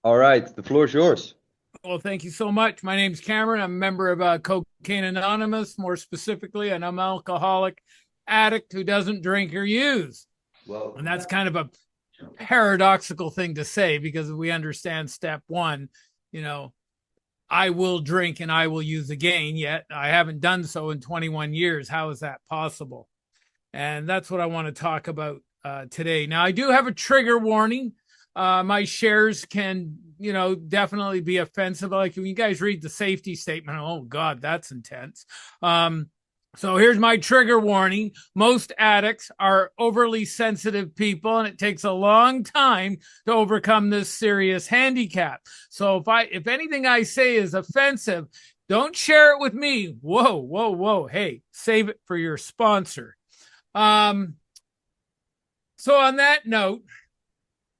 All right, the floor is yours. Well, thank you so much. My name's Cameron. I'm a member of Cocaine Anonymous, more specifically, and I'm an alcoholic addict who doesn't drink or use. And that's kind of a paradoxical thing to say because we understand step one, you know, I will drink and I will use again, yet I haven't done so in 21 years. How is that possible? And that's what I want to talk about today. Now, I do have a trigger warning. My shares can, definitely be offensive. Like when you guys read the safety statement, oh God, that's intense. So here's my trigger warning. Most addicts are overly sensitive people, and it takes a long time to overcome this serious handicap. So if anything I say is offensive, don't share it with me. Whoa, whoa, whoa. Hey, save it for your sponsor. Um, so on that note,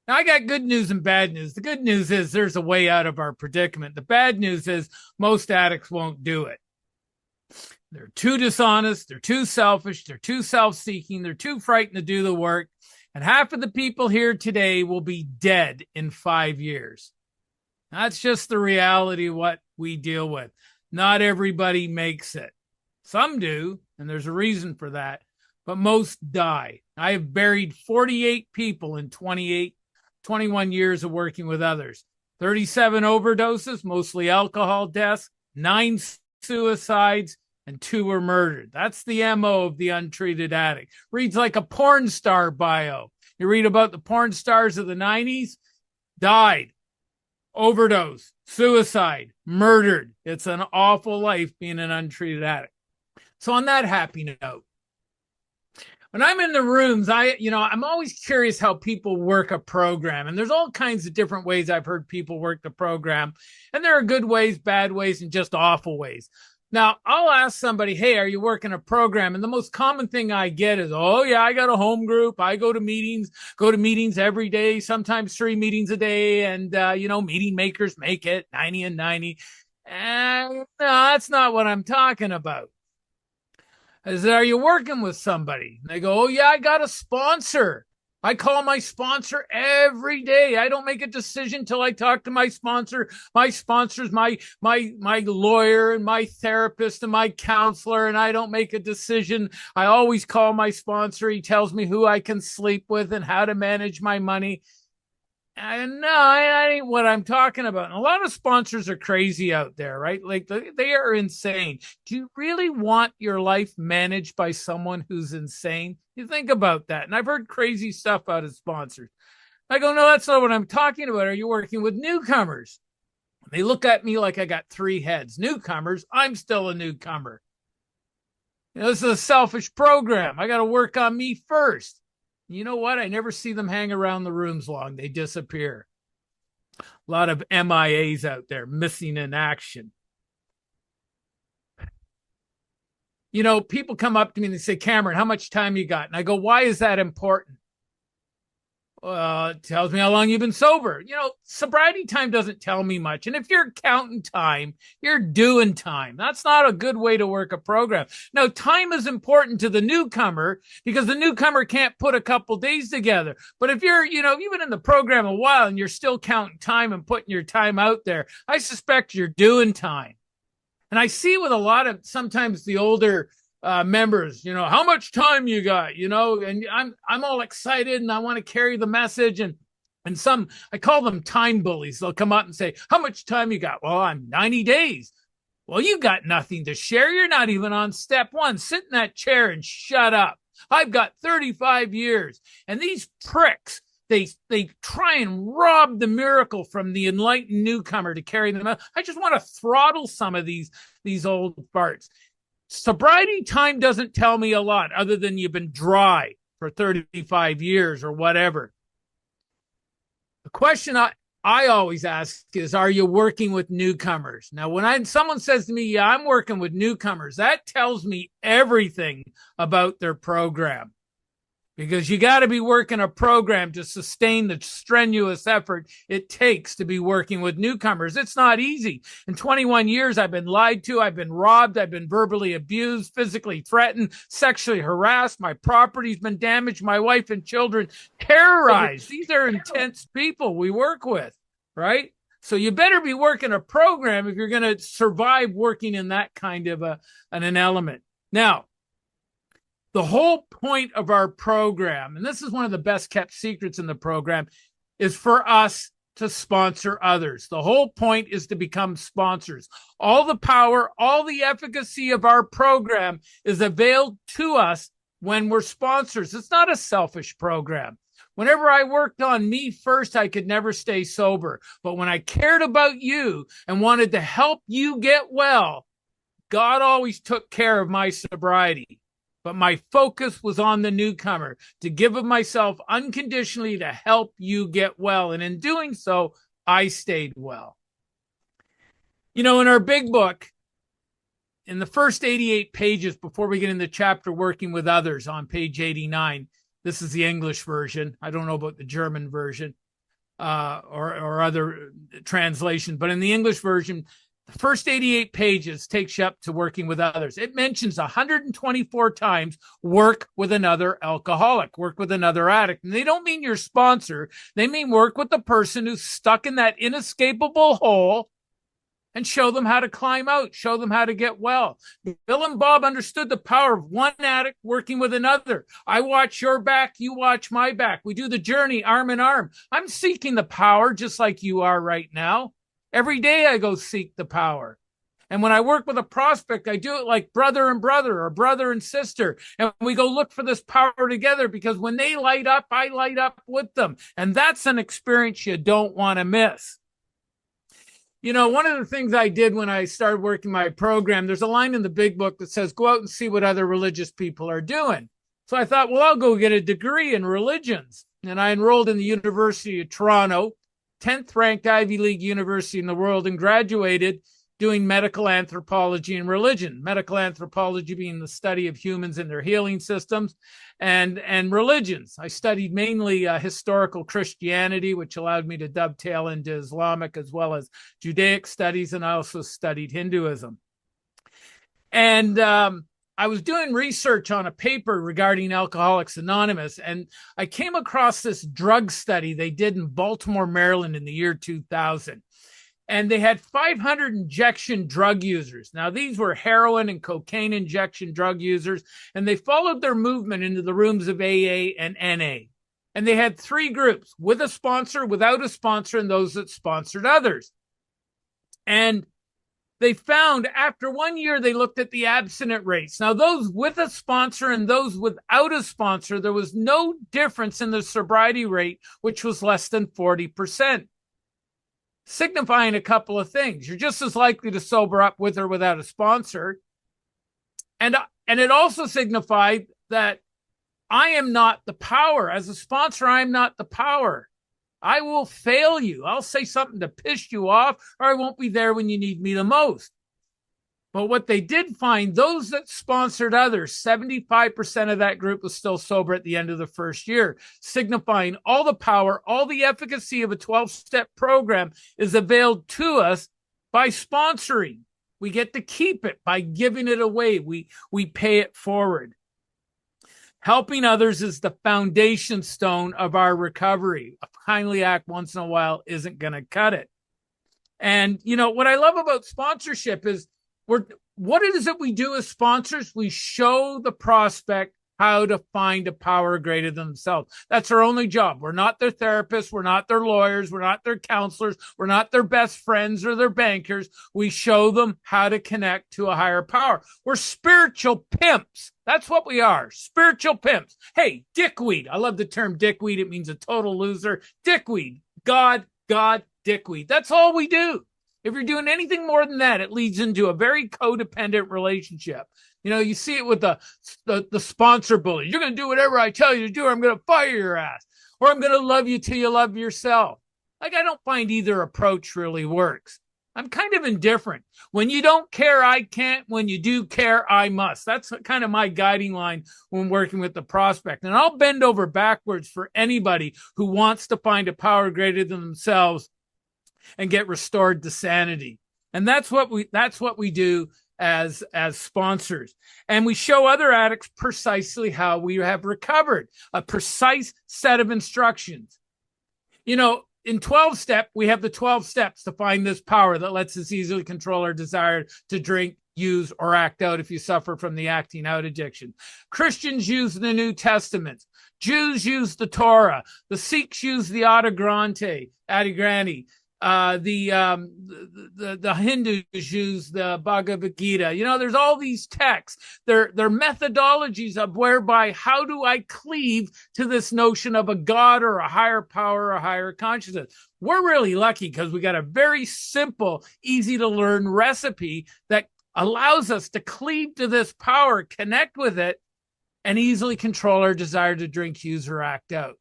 now I got good news and bad news. The good news is there's a way out of our predicament. The bad news is most addicts won't do it. They're too dishonest, they're too selfish, they're too self-seeking, they're too frightened to do the work. And half of the people here today will be dead in 5 years. That's just the reality of what we deal with. Not everybody makes it. Some do, and there's a reason for that, but most die. I have buried 48 people in 21 years of working with others. 37 overdoses, mostly alcohol deaths, 9 suicides, and 2 were murdered. That's the MO of the untreated addict. Reads like a porn star bio. You read about the porn stars of the 90s, died, overdose, suicide, murdered. It's an awful life being an untreated addict. So on that happy note, when I'm in the rooms, I'm always curious how people work a program. And there's all kinds of different ways I've heard people work the program. And there are good ways, bad ways, and just awful ways. Now, I'll ask somebody, hey, are you working a program? And the most common thing I get is, oh, yeah, I got a home group. I go to meetings every day, sometimes 3 meetings a day. And, meeting makers make it 90 and 90. And no, that's not what I'm talking about. I said, are you working with somebody? And they go, oh, yeah, I got a sponsor. I call my sponsor every day. I don't make a decision till I talk to my sponsor. My sponsor's my lawyer and my therapist and my counselor, and I don't make a decision. I always call my sponsor. He tells me who I can sleep with and how to manage my money. And no, I ain't what I'm talking about. And a lot of sponsors are crazy out there, right? Like they are insane. Do you really want your life managed by someone who's insane? You think about that. And I've heard crazy stuff out of sponsors. I go, no, that's not what I'm talking about. Are you working with newcomers? They look at me like I got 3 heads. Newcomers, I'm still a newcomer. This is a selfish program. I got to work on me first. You know what? I never see them hang around the rooms long. They disappear. A lot of MIAs out there, missing in action. People come up to me and they say, Cameron, how much time you got? And I go, why is that important? It tells me how long you've been sober. Sobriety time doesn't tell me much. And if you're counting time, you're doing time. That's not a good way to work a program. Now, time is important to the newcomer because the newcomer can't put a couple days together. But if you've been in the program a while and you're still counting time and putting your time out there, I suspect you're doing time. And I see with a lot of sometimes the older members, how much time you got, and I'm all excited and I want to carry the message. And some, I call them time bullies. They'll come up and say, how much time you got? Well, I'm 90 days. Well, you got nothing to share. You're not even on step 1. Sit in that chair and shut up. I've got 35 years. And these pricks, they try and rob the miracle from the enlightened newcomer to carry them out. I just want to throttle some of these old farts. Sobriety time doesn't tell me a lot other than you've been dry for 35 years or whatever. The question I always ask is, are you working with newcomers? Now, when someone says to me, yeah, I'm working with newcomers, that tells me everything about their program. Because you got to be working a program to sustain the strenuous effort it takes to be working with newcomers. It's not easy. In 21 years, I've been lied to, I've been robbed, I've been verbally abused, physically threatened, sexually harassed, my property's been damaged, my wife and children terrorized. These are intense people we work with. right? So you better be working a program if you're going to survive working in that kind of an element. Now, the whole point of our program, and this is one of the best kept secrets in the program, is for us to sponsor others. The whole point is to become sponsors. All the power, all the efficacy of our program is availed to us when we're sponsors. It's not a selfish program. Whenever I worked on me first, I could never stay sober. But when I cared about you and wanted to help you get well, God always took care of my sobriety. But my focus was on the newcomer, to give of myself unconditionally to help you get well. And in doing so, I stayed well. You know, in our big book, in the first 88 pages, before we get into chapter Working with Others on page 89, this is the English version. I don't know about the German version or other translation, but in the English version, the first 88 pages takes you up to Working with Others. It mentions 124 times work with another alcoholic, work with another addict. And they don't mean your sponsor. They mean work with the person who's stuck in that inescapable hole and show them how to climb out, show them how to get well. Bill and Bob understood the power of one addict working with another. I watch your back, you watch my back. We do the journey arm in arm. I'm seeking the power just like you are right now. Every day I go seek the power. And when I work with a prospect, I do it like brother and brother or brother and sister. And we go look for this power together, because when they light up, I light up with them. And that's an experience you don't want to miss. You know, one of the things I did when I started working my program, there's a line in the big book that says, go out and see what other religious people are doing. So I thought, well, I'll go get a degree in religions. And I enrolled in the University of Toronto, 10th ranked Ivy League university in the world, and graduated doing medical anthropology and religion. Medical anthropology being the study of humans and their healing systems, and religions. I studied mainly historical Christianity, which allowed me to dovetail into Islamic as well as Judaic studies, and I also studied Hinduism. And I was doing research on a paper regarding Alcoholics Anonymous, and I came across this drug study they did in Baltimore, Maryland in the year 2000. And they had 500 injection drug users. Now, these were heroin and cocaine injection drug users, and they followed their movement into the rooms of AA and NA. And they had three groups: with a sponsor, without a sponsor, and those that sponsored others. And they found after 1 year, they looked at the abstinent rates. Now, those with a sponsor and those without a sponsor, there was no difference in the sobriety rate, which was less than 40%. Signifying a couple of things. You're just as likely to sober up with or without a sponsor. And it also signified that I am not the power. As a sponsor, I am not the power. I will fail you. I'll say something to piss you off, or I won't be there when you need me the most. But what they did find, those that sponsored others, 75% of that group was still sober at the end of the first year, signifying all the power, all the efficacy of a 12-step program is availed to us by sponsoring. We get to keep it by giving it away. We pay it forward. Helping others is the foundation stone of our recovery. A kindly act once in a while isn't going to cut it. And, you know, what I love about sponsorship is what it is that we do as sponsors. We show the prospect how to find a power greater than themselves. That's our only job. We're not their therapists. We're not their lawyers. We're not their counselors. We're not their best friends or their bankers. We show them how to connect to a higher power. We're spiritual pimps. That's what we are. Spiritual pimps. Hey, dickweed. I love the term dickweed. It means a total loser. Dickweed. God, dickweed. That's all we do. If you're doing anything more than that, it leads into a very codependent relationship. You know, you see it with the sponsor bully. You're going to do whatever I tell you to do, or I'm going to fire your ass, or I'm going to love you till you love yourself. Like, I don't find either approach really works. I'm kind of indifferent. When you don't care, I can't. When you do care, I must. That's kind of my guiding line when working with the prospect. And I'll bend over backwards for anybody who wants to find a power greater than themselves and get restored to sanity. And that's what we do as sponsors. And we show other addicts precisely how we have recovered, a precise set of instructions. You know, in 12-step, we have the 12 steps to find this power that lets us easily control our desire to drink, use, or act out if you suffer from the acting out addiction. Christians use the New Testament. Jews use the Torah. The Sikhs use the Adi Granny. The Hindus use the Bhagavad Gita. You know, there's all these texts. They're methodologies of whereby how do I cleave to this notion of a God or a higher power or a higher consciousness. We're really lucky because we got a very simple, easy to learn recipe that allows us to cleave to this power, connect with it, and easily control our desire to drink, use, or act out.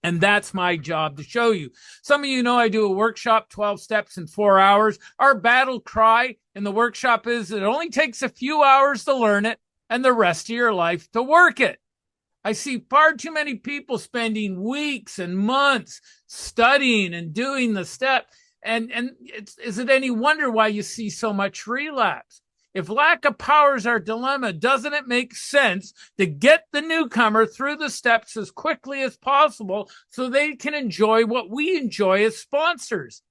And that's my job to show you. Some of you know I do a workshop, 12 steps in 4 hours. Our battle cry in the workshop is it only takes a few hours to learn it and the rest of your life to work it. I see far too many people spending weeks and months studying and doing the step. And is it any wonder why you see so much relapse? If lack of power is our dilemma, doesn't it make sense to get the newcomer through the steps as quickly as possible so they can enjoy what we enjoy as sponsors?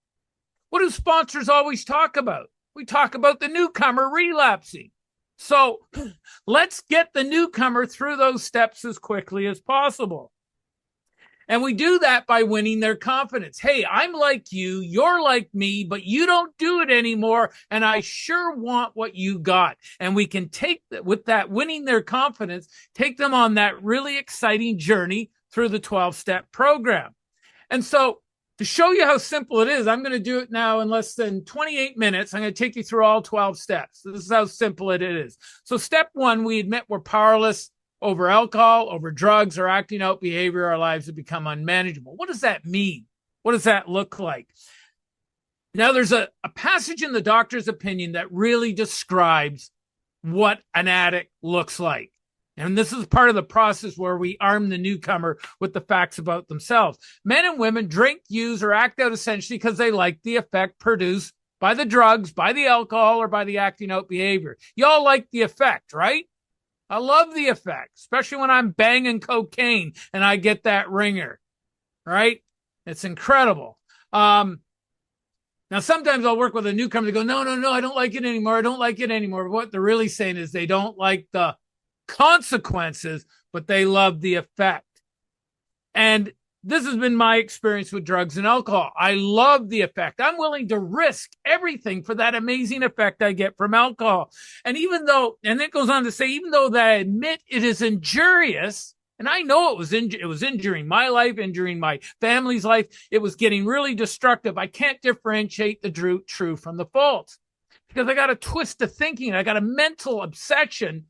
What do sponsors always talk about? We talk about the newcomer relapsing. So let's get the newcomer through those steps as quickly as possible. And we do that by winning their confidence. Hey, I'm like you, you're like me, but you don't do it anymore. And I sure want what you got. And we can take with that winning their confidence, take them on that really exciting journey through the 12-step program. And so to show you how simple it is, I'm going to do it now in less than 28 minutes. I'm going to take you through all 12 steps. This is how simple it is. So step one, we admit we're powerless over alcohol, over drugs, or acting out behavior. Our lives have become unmanageable. What does that mean? What does that look like? Now, there's a passage in the doctor's opinion that really describes what an addict looks like. And this is part of the process where we arm the newcomer with the facts about themselves. Men and women drink, use, or act out essentially because they like the effect produced by the drugs, by the alcohol, or by the acting out behavior. Y'all like the effect, right? I love the effect, especially when I'm banging cocaine and I get that ringer, right? It's incredible. Now, sometimes I'll work with a newcomer. They go, no, I don't like it anymore. I don't like it anymore. But what they're really saying is they don't like the consequences, but they love the effect. And this has been my experience with drugs and alcohol. I love the effect. I'm willing to risk everything for that amazing effect I get from alcohol. And even though, and it goes on to say, even though I admit it is injurious, and I know it was injuring my life, injuring my family's life, it was getting really destructive. I can't differentiate the true from the false because I got a twist of thinking. I got a mental obsession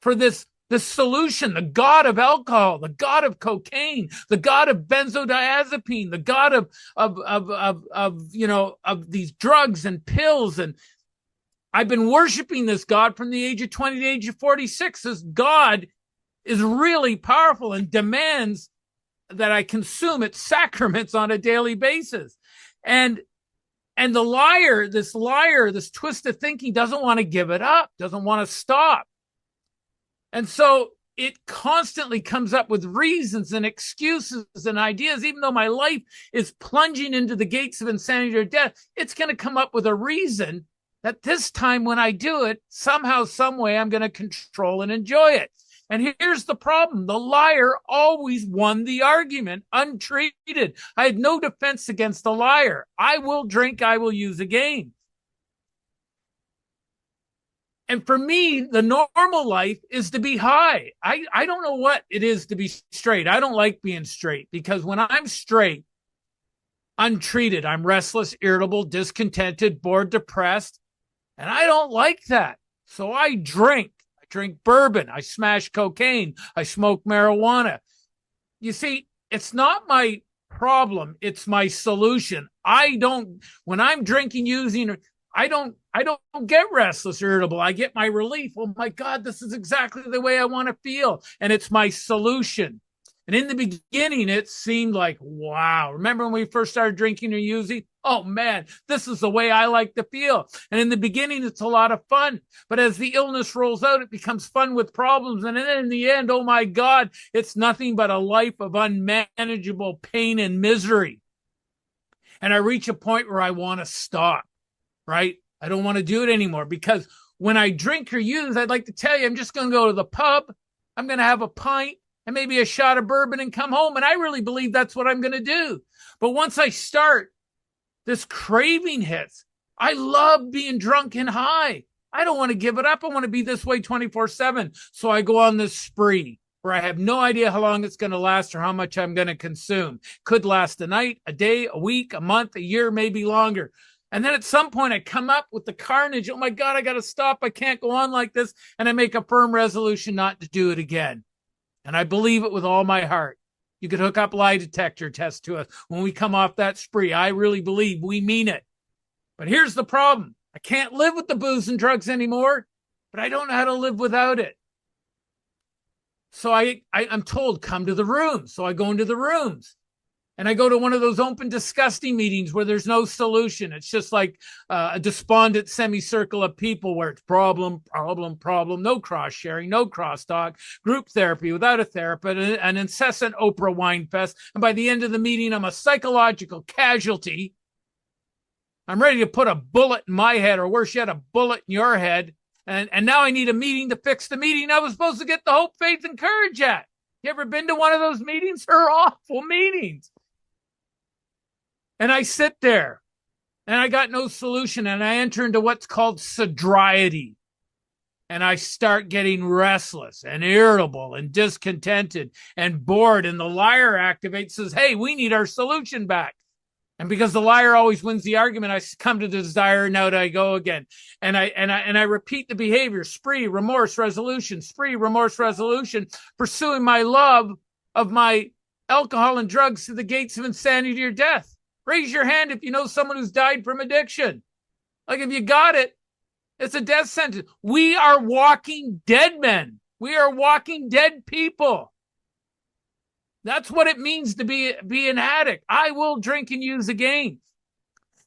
for this solution, the God of alcohol, the God of cocaine, the God of benzodiazepine, the God of these drugs and pills. And I've been worshiping this God from the age of 20 to the age of 46. This God is really powerful and demands that I consume its sacraments on a daily basis. And the liar, this twist of thinking doesn't want to give it up, doesn't want to stop. And so it constantly comes up with reasons and excuses and ideas. Even though my life is plunging into the gates of insanity or death, it's going to come up with a reason that this time when I do it, somehow, some way, I'm going to control and enjoy it. And here's the problem. The liar always won the argument untreated. I had no defense against the liar. I will drink, I will use again. And for me, the normal life is to be high. I don't know what it is to be straight. I don't like being straight because when I'm straight, untreated, I'm restless, irritable, discontented, bored, depressed. And I don't like that. So I drink. I drink bourbon. I smash cocaine. I smoke marijuana. You see, it's not my problem. It's my solution. When I'm drinking, using, I don't get restless, irritable. I get my relief. Oh my God, this is exactly the way I want to feel. And it's my solution. And in the beginning, it seemed like, wow. Remember when we first started drinking or using? Oh man, this is the way I like to feel. And in the beginning, it's a lot of fun. But as the illness rolls out, it becomes fun with problems. And then in the end, oh my God, it's nothing but a life of unmanageable pain and misery. and I reach a point where I want to stop, right? I don't want to do it anymore, because when I drink or use, I'd like to tell you, I'm just going to go to the pub. I'm going to have a pint and maybe a shot of bourbon and come home. And I really believe that's what I'm going to do. But once I start, this craving hits. I love being drunk and high. I don't want to give it up. I want to be this way 24/7. So I go on this spree where I have no idea how long it's going to last or how much I'm going to consume. Could last a night, a day, a week, a month, a year, maybe longer. And then at some point I come up with the carnage. Oh my God, I got to stop. I can't go on like this. And I make a firm resolution not to do it again. And I believe it with all my heart. You could hook up lie detector tests to us when we come off that spree. I really believe we mean it. But here's the problem. I can't live with the booze and drugs anymore, but I don't know how to live without it. So I'm told, come to the rooms. So I go into the rooms. And I go to one of those open, disgusting meetings where there's no solution. It's just like a despondent semicircle of people where it's problem, no cross-sharing, no cross-talk, group therapy without a therapist, an incessant Oprah wine fest. And by the end of the meeting, I'm a psychological casualty. I'm ready to put a bullet in my head, or worse yet, a bullet in your head. And now I need a meeting to fix the meeting I was supposed to get the hope, faith, and courage at. You ever been to one of those meetings? They're awful meetings. And I sit there and I got no solution, and I enter into what's called sobriety. And I start getting restless and irritable and discontented and bored. And the liar activates, says, hey, we need our solution back. And because the liar always wins the argument, I come to the desire, and out I go again. And I repeat the behavior: spree, remorse, resolution, spree, remorse, resolution, pursuing my love of my alcohol and drugs to the gates of insanity or death. Raise your hand if you know someone who's died from addiction. Like, if you got it, it's a death sentence. We are walking dead men. We are walking dead people. That's what it means to be an addict. I will drink and use again.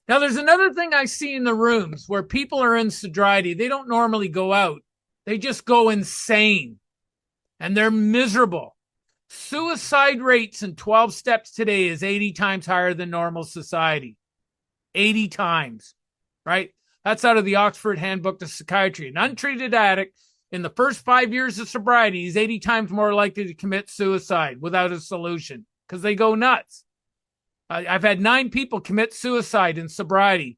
Now, there's another thing I see in the rooms where people are in sobriety. They don't normally go out. They just go insane, and they're miserable. Suicide rates in 12 steps today is 80 times higher than normal society. 80 times, right? That's out of the Oxford Handbook to Psychiatry. An untreated addict in the first 5 years of sobriety is 80 times more likely to commit suicide without a solution, because they go nuts. I've had 9 people commit suicide in sobriety.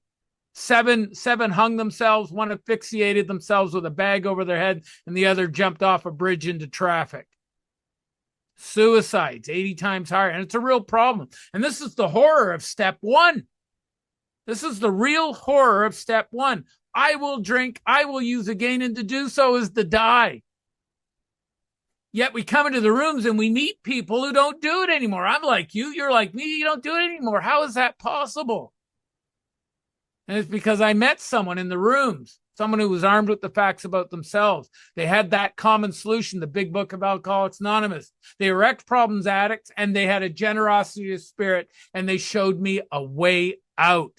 Seven hung themselves, one asphyxiated themselves with a bag over their head, and the other jumped off a bridge into traffic. Suicides 80 times higher, and it's a real problem. And this is the horror of step 1. This is the real horror of step 1. I will drink, I will use again, and to do so is to die. Yet we come into the rooms and we meet people who don't do it anymore. I'm like you, you're like me, you don't do it anymore. How is that possible? And it's because I met someone in the rooms, someone who was armed with the facts about themselves. They had that common solution, the Big Book of Alcoholics Anonymous. They were ex-problems addicts, and they had a generosity of spirit, and they showed me a way out.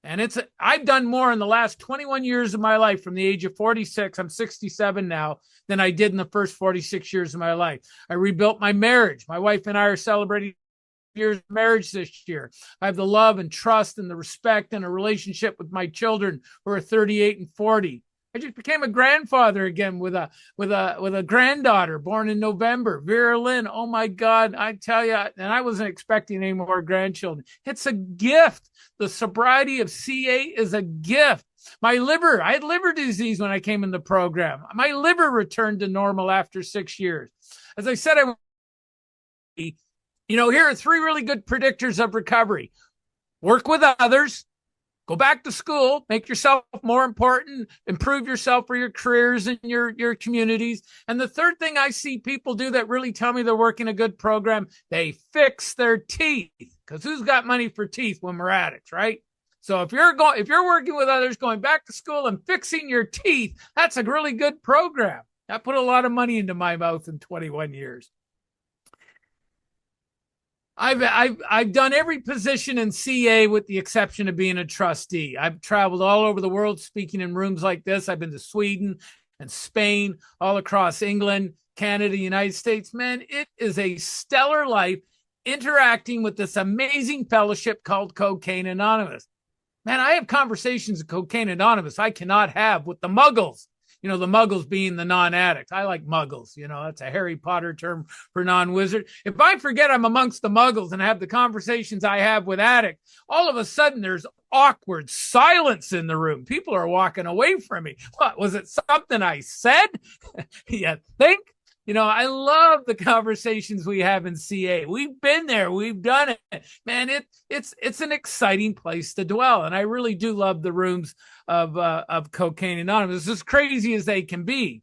And I've done more in the last 21 years of my life, from the age of 46, I'm 67 now, than I did in the first 46 years of my life. I rebuilt my marriage. My wife and I are celebrating years of marriage this year. I have the love and trust and the respect and a relationship with my children who are 38 and 40. I just became a grandfather again with a granddaughter born in November, Vera Lynn. Oh my God, I tell you, and I wasn't expecting any more grandchildren. It's a gift. The sobriety of CA is a gift. I had liver disease when I came in the program. My liver returned to normal after 6 years. As I said, here are 3 really good predictors of recovery. Work with others. Go back to school, make yourself more important, improve yourself for your careers and your communities. And the third thing I see people do that really tell me they're working a good program, they fix their teeth. Because who's got money for teeth when we're addicts, right? So if you're working with others, going back to school and fixing your teeth, that's a really good program. I put a lot of money into my mouth in 21 years. I've done every position in CA with the exception of being a trustee. I've traveled all over the world speaking in rooms like this. I've been to Sweden and Spain, all across England, Canada, United States. Man, it is a stellar life. interacting with this amazing fellowship called Cocaine Anonymous. Man, I have conversations with Cocaine Anonymous I cannot have with the muggles. You know, the muggles being the non-addicts. I like muggles. You know, that's a Harry Potter term for non-wizard. If I forget I'm amongst the muggles and have the conversations I have with addicts, all of a sudden there's awkward silence in the room. People are walking away from me. What, was it something I said? You think? You know, I love the conversations we have in CA. We've been there. We've done it. Man, it's an exciting place to dwell. And I really do love the rooms of Cocaine Anonymous, as crazy as they can be.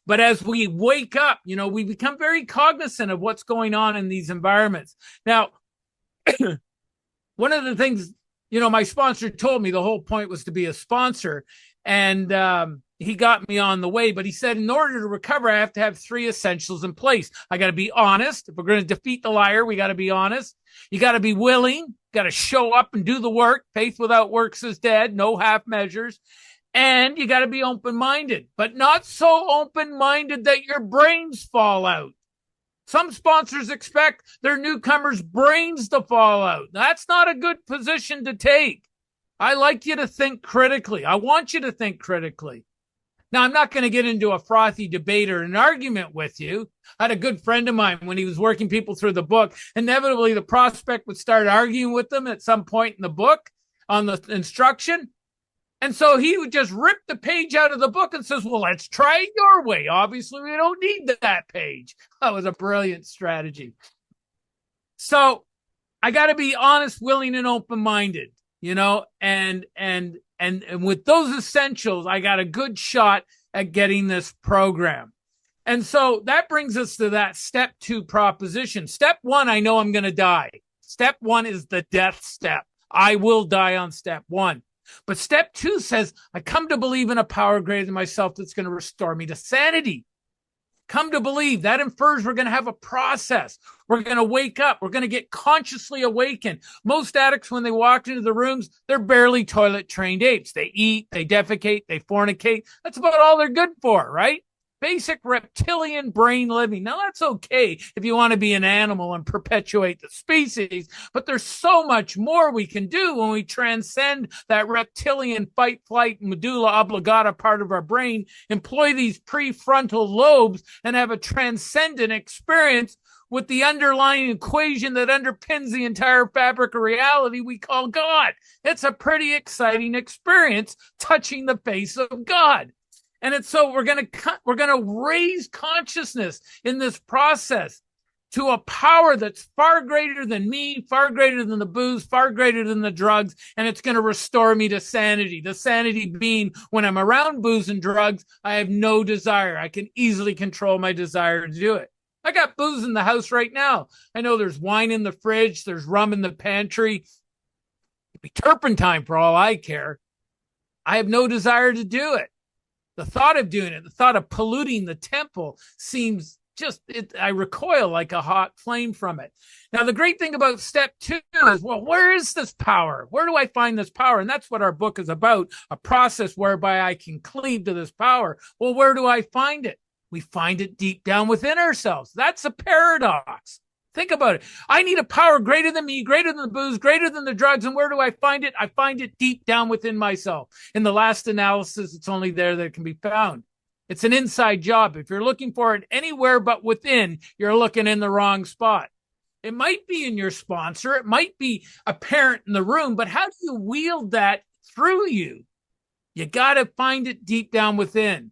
But as we wake up, you know, we become very cognizant of what's going on in these environments. Now, one of the things, you know, my sponsor told me the whole point was to be a sponsor. And he got me on the way, but he said, in order to recover, I have to have 3 essentials in place. I got to be honest. If we're going to defeat the liar, we got to be honest. You got to be willing, got to show up and do the work. Faith without works is dead. No half measures. And you got to be open-minded, but not so open-minded that your brains fall out. Some sponsors expect their newcomers' brains to fall out. That's not a good position to take. I like you to think critically. I want you to think critically. Now, I'm not going to get into a frothy debate or an argument with you. I had a good friend of mine when he was working people through the book. Inevitably, the prospect would start arguing with them at some point in the book on the instruction. And so he would just rip the page out of the book and says, well, let's try it your way. Obviously, we don't need that page. That was a brilliant strategy. So I got to be honest, willing, and open-minded, you know, and with those essentials, I got a good shot at getting this program. And so that brings us to that step 2 proposition. Step 1, I know I'm going to die. Step 1 is the death step. I will die on step 1. But step 2 says, I come to believe in a power greater than myself that's going to restore me to sanity. Come to believe. That infers we're going to have a process. We're going to wake up. We're going to get consciously awakened. Most addicts, when they walk into the rooms, they're barely toilet-trained apes. They eat, they defecate, they fornicate. That's about all they're good for, right? Basic reptilian brain living. Now, that's okay if you want to be an animal and perpetuate the species, but there's so much more we can do when we transcend that reptilian fight, flight, medulla oblongata part of our brain, employ these prefrontal lobes, and have a transcendent experience with the underlying equation that underpins the entire fabric of reality we call God. It's a pretty exciting experience touching the face of God. And it's so we're going to raise consciousness in this process to a power that's far greater than me, far greater than the booze, far greater than the drugs, and it's going to restore me to sanity. The sanity being when I'm around booze and drugs, I have no desire. I can easily control my desire to do it. I got booze in the house right now. I know there's wine in the fridge, there's rum in the pantry. It'd be turpentine for all I care. I have no desire to do it. The thought of doing it, the thought of polluting the temple seems I recoil like a hot flame from it. Now, the great thing about step 2 is, well, where is this power? Where do I find this power? And that's what our book is about, a process whereby I can cleave to this power. Well, where do I find it? We find it deep down within ourselves. That's a paradox. Think about it. I need a power greater than me, greater than the booze, greater than the drugs. And where do I find it? I find it deep down within myself. In the last analysis, it's only there that it can be found. It's an inside job. If you're looking for it anywhere but within, you're looking in the wrong spot. It might be in your sponsor. It might be apparent in the room, but how do you wield that through you? You got to find it deep down within.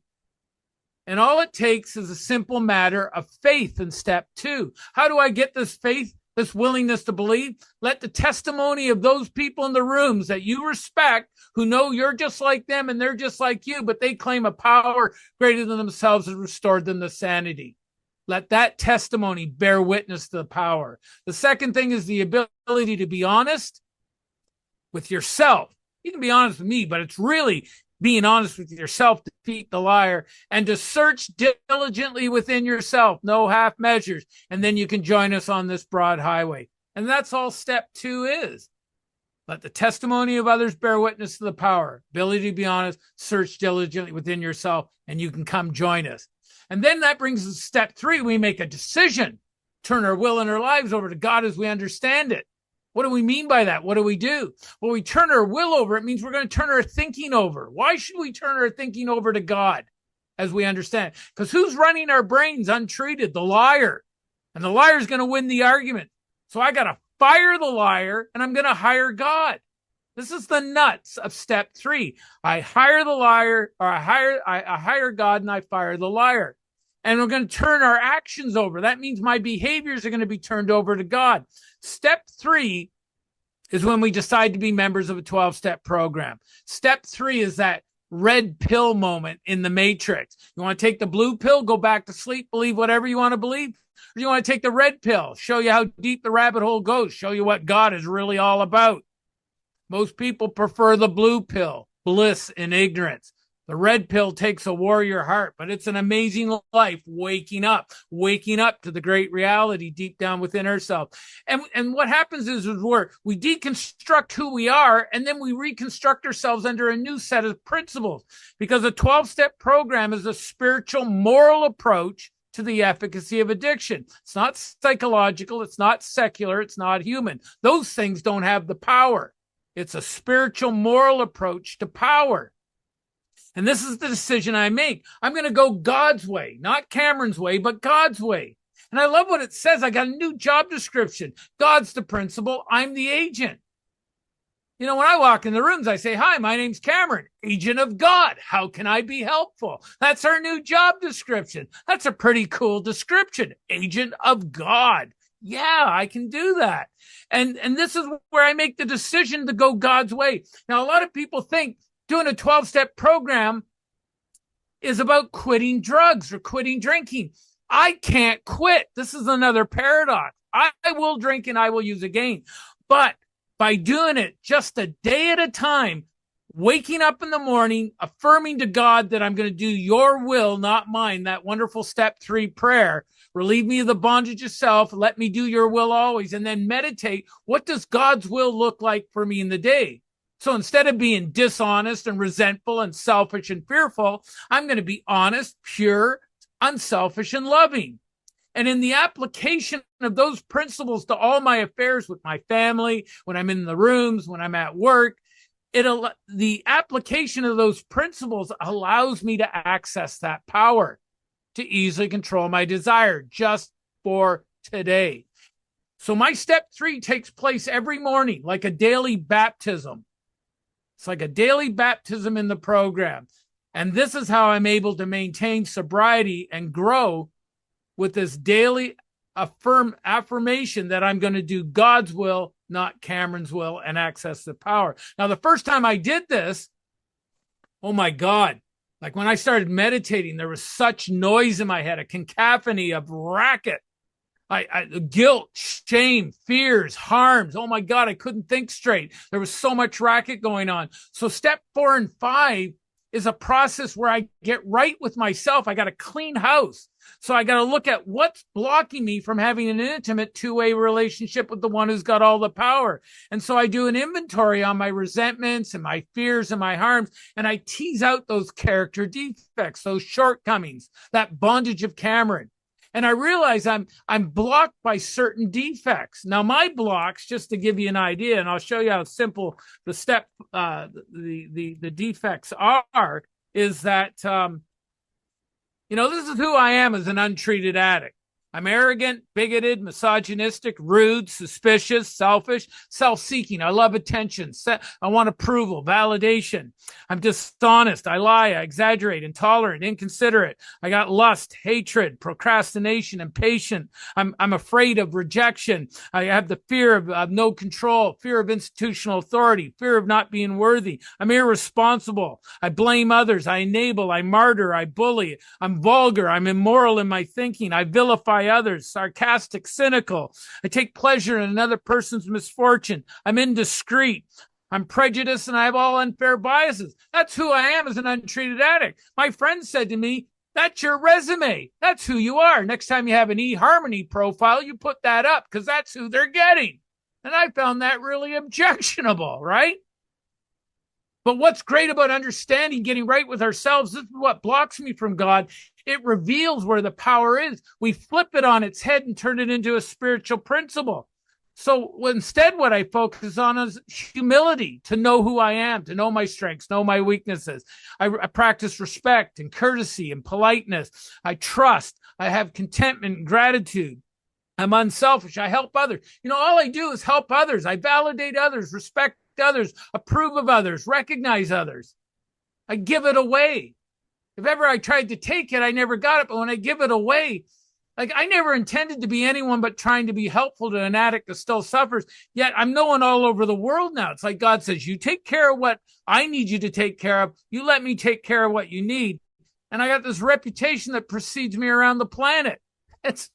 And all it takes is a simple matter of faith in step 2. How do I get this faith, this willingness to believe? Let the testimony of those people in the rooms that you respect, who know you're just like them and they're just like you, but they claim a power greater than themselves has restored them to sanity. Let that testimony bear witness to the power. The second thing is the ability to be honest with yourself. You can be honest with me, but it's really being honest with yourself to defeat the liar, and to search diligently within yourself, no half measures, and then you can join us on this broad highway. And that's all step 2 is. Let the testimony of others bear witness to the power, ability to be honest, search diligently within yourself, and you can come join us. And then that brings us to step 3. We make a decision. turn our will and our lives over to God as we understand it. What do we mean by that? What do we do? Well, we turn our will over. It means we're going to turn our thinking over. Why should we turn our thinking over to God as we understand? Because who's running our brains untreated? The liar. And the liar is going to win the argument. So I got to fire the liar and I'm going to hire God. This is the nuts of step 3. I hire the liar, or I hire God and I fire the liar. And we're going to turn our actions over. That means my behaviors are going to be turned over to God. Step 3 is when we decide to be members of a 12-step program. Step 3 is that red pill moment in the matrix. You want to take the blue pill, go back to sleep, believe whatever you want to believe? Or you want to take the red pill, show you how deep the rabbit hole goes, show you what God is really all about? Most people prefer the blue pill, bliss in ignorance. The red pill takes a warrior heart, but it's an amazing life waking up to the great reality deep down within ourselves. And what happens is we deconstruct who we are, and then we reconstruct ourselves under a new set of principles, because a 12-step program is a spiritual, moral approach to the efficacy of addiction. It's not psychological, it's not secular, it's not human. Those things don't have the power. It's a spiritual, moral approach to power. And this is the decision I make. I'm going to go God's way, not Cameron's way, but God's way. And I love what it says. I got a new job description. God's the principal. I'm the agent. You know, when I walk in the rooms, I say, hi, my name's Cameron, agent of God. How can I be helpful? That's our new job description. That's a pretty cool description. Agent of God. Yeah, I can do that. And this is where I make the decision to go God's way. Now, a lot of people think doing a 12-step program is about quitting drugs or quitting drinking. I can't quit. This is another paradox. I will drink and I will use again. But by doing it just a day at a time, waking up in the morning, affirming to God that I'm going to do your will, not mine, that wonderful step 3 prayer, relieve me of the bondage of self, let me do your will always, and then meditate. What does God's will look like for me in the day? So instead of being dishonest and resentful and selfish and fearful, I'm going to be honest, pure, unselfish, and loving. And in the application of those principles to all my affairs with my family, when I'm in the rooms, when I'm at work, the application of those principles allows me to access that power to easily control my desire just for today. So my step 3 takes place every morning, like a daily baptism. It's like a daily baptism in the program. And this is how I'm able to maintain sobriety and grow with this daily affirmation that I'm going to do God's will, not Cameron's will, and access the power. Now, the first time I did this, oh my God, like when I started meditating, there was such noise in my head, a cacophony of racket. Guilt, shame, fears, harms. Oh my God, I couldn't think straight. There was so much racket going on. So step 4 and 5 is a process where I get right with myself. I got a clean house. So I got to look at what's blocking me from having an intimate 2-way relationship with the one who's got all the power. And so I do an inventory on my resentments and my fears and my harms, and I tease out those character defects, those shortcomings, that bondage of Cameron. And I realize I'm blocked by certain defects. Now, my blocks, just to give you an idea, and I'll show you how simple the defects are, is that, this is who I am as an untreated addict. I'm arrogant, bigoted, misogynistic, rude, suspicious, selfish, self-seeking. I love attention. I want approval, validation. I'm dishonest. I lie. I exaggerate, intolerant, inconsiderate. I got lust, hatred, procrastination, impatient. I'm afraid of rejection. I have the fear of no control, fear of institutional authority, fear of not being worthy. I'm irresponsible. I blame others. I enable. I martyr. I bully. I'm vulgar. I'm immoral in my thinking. I vilify others, sarcastic, cynical. I take pleasure in another person's misfortune. I'm indiscreet. I'm prejudiced, and I have all unfair biases. That's who I am as an untreated addict. My friend said to me, that's your resume. That's who you are. Next time you have an eHarmony profile, you put that up because that's who they're getting. And I found that really objectionable, right? But what's great about understanding, getting right with ourselves, this is what blocks me from God. It reveals where the power is. We flip it on its head and turn it into a spiritual principle. So instead, what I focus on is humility, to know who I am, to know my strengths, know my weaknesses. I practice respect and courtesy and politeness. I trust. I have contentment and gratitude. I'm unselfish. I help others. All I do is help others. I validate others, respect others, approve of others, recognize others. I give it away. If ever I tried to take it, I never got it. But when I give it away, like, I never intended to be anyone but trying to be helpful to an addict that still suffers. Yet I'm known all over the world now. It's like God says, you take care of what I need you to take care of. You let me take care of what you need. And I got this reputation that precedes me around the planet. It's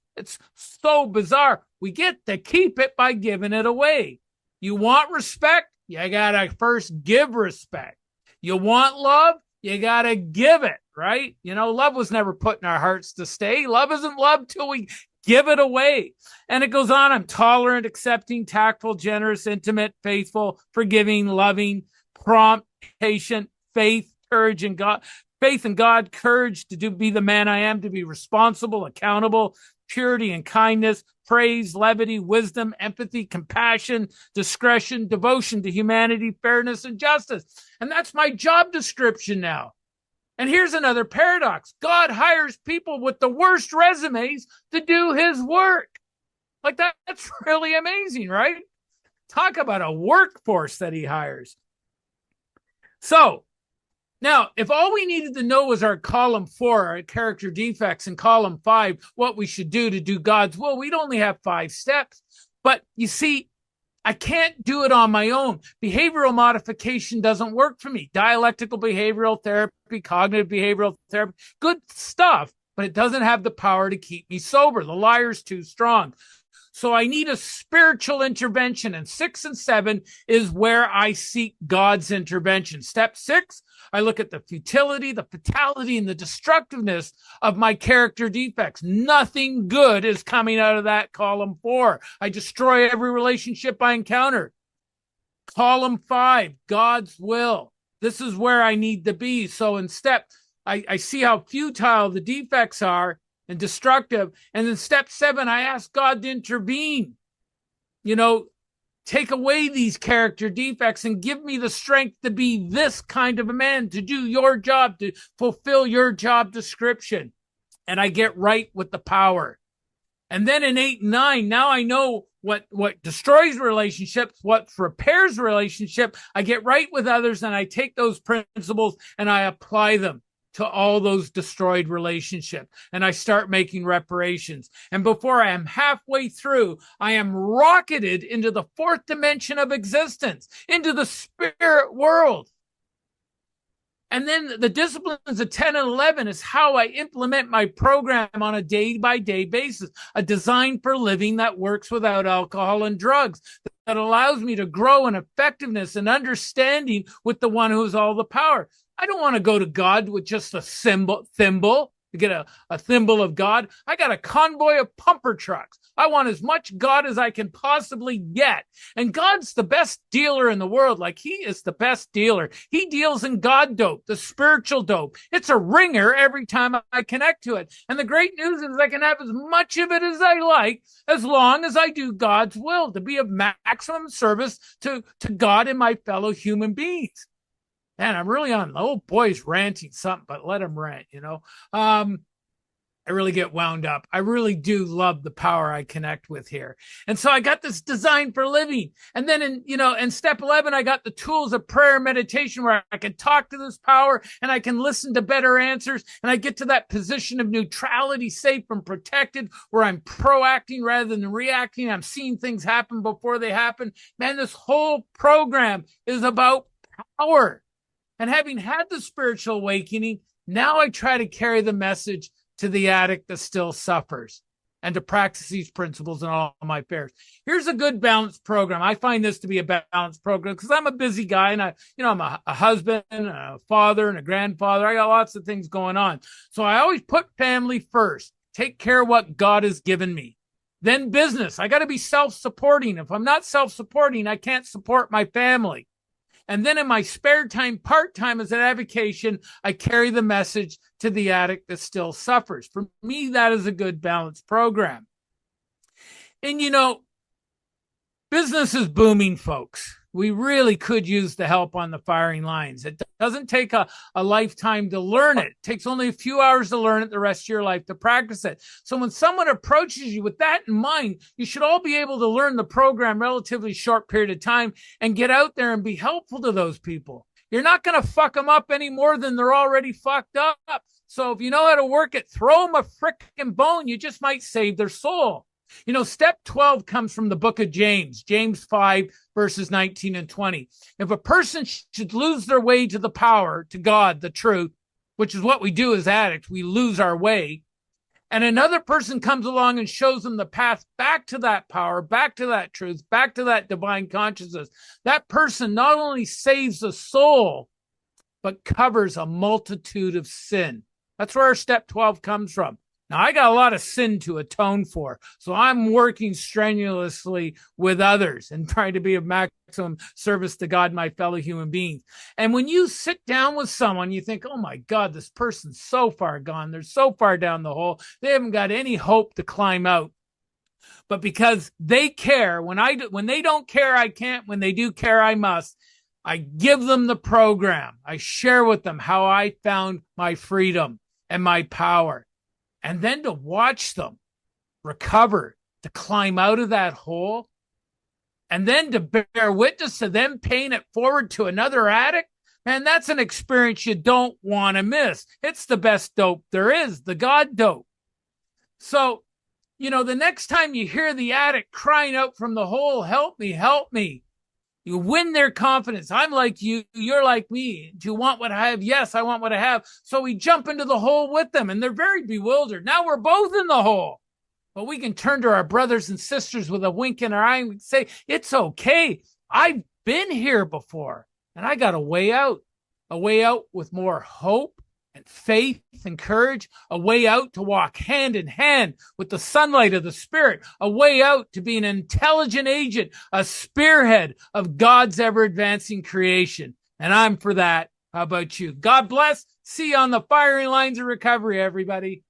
so bizarre. We get to keep it by giving it away. You want respect? You got to first give respect. You want love? You got to give it, right? Love was never put in our hearts to stay. Love isn't love till we give it away. And it goes on. I'm tolerant, accepting, tactful, generous, intimate, faithful, forgiving, loving, prompt, patient, faith, courage in God, faith in God, courage to be the man I am, to be responsible, accountable, purity and kindness, praise, levity, wisdom, empathy, compassion, discretion, devotion to humanity, fairness, and justice. And that's my job description now. And here's another paradox. God hires people with the worst resumes to do his work. Like, that's really amazing, right? Talk about a workforce that he hires. So, now, if all we needed to know was our column 4, our character defects, and column 5, what we should do to do God's will, we'd only have 5 steps. But you see, I can't do it on my own. Behavioral modification doesn't work for me. Dialectical behavioral therapy, cognitive behavioral therapy, good stuff, but it doesn't have the power to keep me sober. The liar's too strong. So I need a spiritual intervention, and 6 and 7 is where I seek God's intervention. Step 6, I look at the futility, the fatality, and the destructiveness of my character defects. Nothing good is coming out of that column 4. I destroy every relationship I encounter. Column 5, God's will. This is where I need to be. So in step, I see how futile the defects are and destructive. And in step 7, I ask God to intervene. Take away these character defects and give me the strength to be this kind of a man, to do your job, to fulfill your job description. And I get right with the power. And then in 8 and 9, now I know what destroys relationships, what repairs relationship. I get right with others, and I take those principles and I apply them to all those destroyed relationships. And I start making reparations. And before I am halfway through, I am rocketed into the 4th dimension of existence, into the spirit world. And then the disciplines of 10 and 11 is how I implement my program on a day-by-day basis, a design for living that works without alcohol and drugs, that allows me to grow in effectiveness and understanding with the one who has all the power. I don't want to go to God with just a thimble, to get a thimble of God. I got a convoy of pumper trucks. I want as much God as I can possibly get. And God's the best dealer in the world. Like, he is the best dealer. He deals in God dope, the spiritual dope. It's a ringer every time I connect to it. And the great news is I can have as much of it as I like, as long as I do God's will, to be of maximum service to God and my fellow human beings. Man, I'm really on the old boy's ranting something, but let him rant, I really get wound up. I really do love the power I connect with here. And so I got this design for living. And then in step 11, I got the tools of prayer and meditation where I can talk to this power and I can listen to better answers. And I get to that position of neutrality, safe and protected, where I'm proacting rather than reacting. I'm seeing things happen before they happen. Man, this whole program is about power. And having had the spiritual awakening, now I try to carry the message to the addict that still suffers, and to practice these principles in all of my affairs. Here's a good balanced program. I find this to be a balanced program because I'm a busy guy, and I'm a husband, and a father, and a grandfather. I got lots of things going on. So I always put family first. Take care of what God has given me. Then business. I got to be self-supporting. If I'm not self-supporting, I can't support my family. And then in my spare time, part-time as an avocation, I carry the message to the addict that still suffers. For me, that is a good balanced program. And business is booming, folks. We really could use the help on the firing lines. It doesn't take a lifetime to learn it. It takes only a few hours to learn it, the rest of your life to practice it. So when someone approaches you with that in mind, you should all be able to learn the program relatively short period of time and get out there and be helpful to those people. You're not going to fuck them up any more than they're already fucked up. So if you know how to work it, throw them a frickin' bone. You just might save their soul. Step 12 comes from the book of James 5, verses 19 and 20. If a person should lose their way to the power, to God, the truth, which is what we do as addicts, we lose our way, and another person comes along and shows them the path back to that power, back to that truth, back to that divine consciousness, that person not only saves a soul, but covers a multitude of sin. That's where our step 12 comes from. Now, I got a lot of sin to atone for, so I'm working strenuously with others and trying to be of maximum service to God and my fellow human beings. And when you sit down with someone, you think, oh my God, this person's so far gone. They're so far down the hole. They haven't got any hope to climb out. But because they care, when they don't care, I can't. When they do care, I must. I give them the program. I share with them how I found my freedom and my power. And then to watch them recover, to climb out of that hole, and then to bear witness to them paying it forward to another addict, man, that's an experience you don't want to miss. It's the best dope there is, the God dope. So, the next time you hear the addict crying out from the hole, help me, help me, you win their confidence. I'm like you. You're like me. Do you want what I have? Yes, I want what I have. So we jump into the hole with them, and they're very bewildered. Now we're both in the hole. But we can turn to our brothers and sisters with a wink in our eye and say, it's okay. I've been here before, and I got a way out with more hope and faith and courage, a way out to walk hand in hand with the sunlight of the Spirit, a way out to be an intelligent agent, a spearhead of God's ever-advancing creation. And I'm for that. How about you? God bless. See you on the firing lines of recovery, everybody.